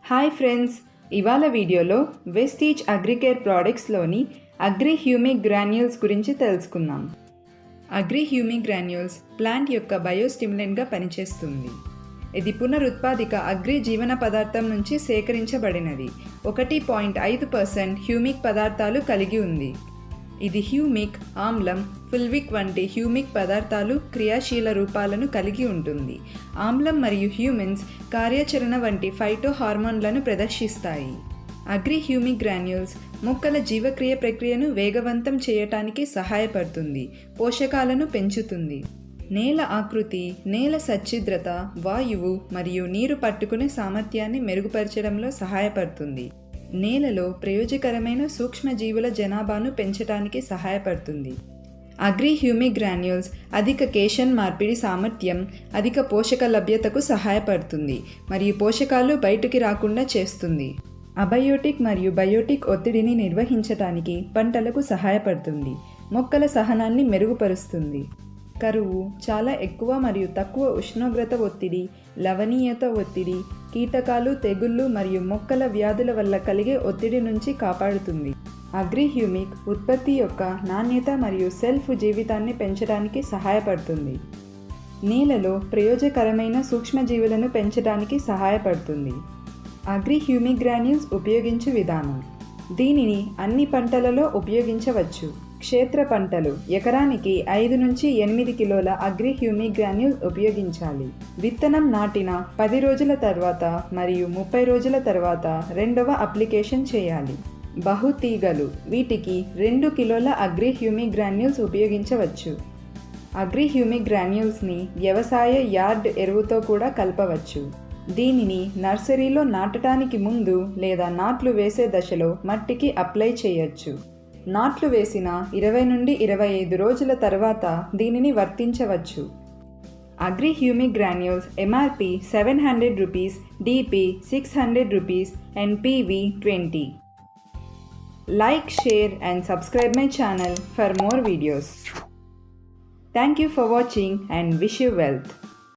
Hi friends, ఇవాళ వీడియోలో Vestige Agricare ప్రోడక్ట్స్లోని అగ్రి హ్యూమిక్ గ్రాన్యూల్స్ గురించి తెలుసుకుందాం. అగ్రి హ్యూమిక్ గ్రాన్యూల్స్ ప్లాంట్ యొక్క బయోస్టిమ్యులెంట్గా పనిచేస్తుంది. ఇది పునరుత్పాదిక అగ్రి జీవన పదార్థం నుంచి సేకరించబడినది. 1.5% హ్యూమిక్ పదార్థాలు కలిగి ఉంది. ఇది హ్యూమిక్, ఆమ్లం, ఫుల్విక్ వంటి హ్యూమిక్ పదార్థాలు క్రియాశీల రూపాలను కలిగి ఉంటుంది. ఆమ్లం మరియు హ్యూమిన్స్ కార్యాచరణ వంటి ఫైటో హార్మోన్లను ప్రదర్శిస్తాయి. అగ్రి హ్యూమిక్ గ్రాన్యూల్స్ మొక్కల జీవక్రియ ప్రక్రియను వేగవంతం చేయటానికి సహాయపడుతుంది, పోషకాలను పెంచుతుంది. నేల ఆకృతి, నేల సచ్ఛిద్రత, వాయువు మరియు నీరు పట్టుకునే సామర్థ్యాన్ని మెరుగుపరచడంలో సహాయపడుతుంది. నేలలో ప్రయోజకరమైన సూక్ష్మజీవుల జనాభాను పెంచడానికి సహాయపడుతుంది. అగ్రి హ్యూమిక్ గ్రాన్యూల్స్ అధిక కేషన్ మార్పిడి సామర్థ్యం, అధిక పోషక లభ్యతకు సహాయపడుతుంది మరియు పోషకాలు బయటికి రాకుండా చేస్తుంది. అబయోటిక్ మరియు బయోటిక్ ఒత్తిడిని నిర్వహించడానికి పంటలకు సహాయపడుతుంది. మొక్కల సహనాన్ని మెరుగుపరుస్తుంది. కరువు, చాలా ఎక్కువ మరియు తక్కువ ఉష్ణోగ్రత ఒత్తిడి, లవణీయత ఒత్తిడి, కీటకాలు, తెగుళ్ళు మరియు మొక్కల వ్యాధుల వల్ల కలిగే ఒత్తిడి నుంచి కాపాడుతుంది. అగ్రి హ్యూమిక్ ఉత్పత్తి యొక్క నాణ్యత మరియు సెల్ఫ్ జీవితాన్ని పెంచడానికి సహాయపడుతుంది. నేలలో ప్రయోజకరమైన సూక్ష్మజీవులను పెంచడానికి సహాయపడుతుంది. అగ్రి హ్యూమిక్ గ్రాన్యూల్స్ ఉపయోగించే విధానం. దీనిని అన్ని పంటలలో ఉపయోగించవచ్చు. క్షేత్ర పంటలు ఎకరానికి 5 నుంచి 8 కిలోల అగ్రి హ్యూమిక్ గ్రాన్యూల్స్ ఉపయోగించాలి. విత్తనం నాటిన 10 రోజుల తర్వాత మరియు 30 రోజుల తర్వాత రెండవ అప్లికేషన్ చేయాలి. బహుతీగలు, వీటికి 2 కిలోల అగ్రి హ్యూమిక్ గ్రాన్యూల్స్ ఉపయోగించవచ్చు. అగ్రి హ్యూమిక్ గ్రాన్యూల్స్ని వ్యవసాయ యార్డ్ ఎరువుతో కూడా కలపవచ్చు. దీనిని నర్సరీలో నాటడానికి ముందు లేదా నాట్లు వేసే దశలో మట్టికి అప్లై చేయొచ్చు. నాట్లు వేసిన 20 నుండి 25 రోజుల తర్వాత దీనిని వర్తించవచ్చు. Agri humic granules MRP ₹700, DP ₹600 and PV $20. Like, share and subscribe my channel for more videos. Thank you for watching and wish you wealth.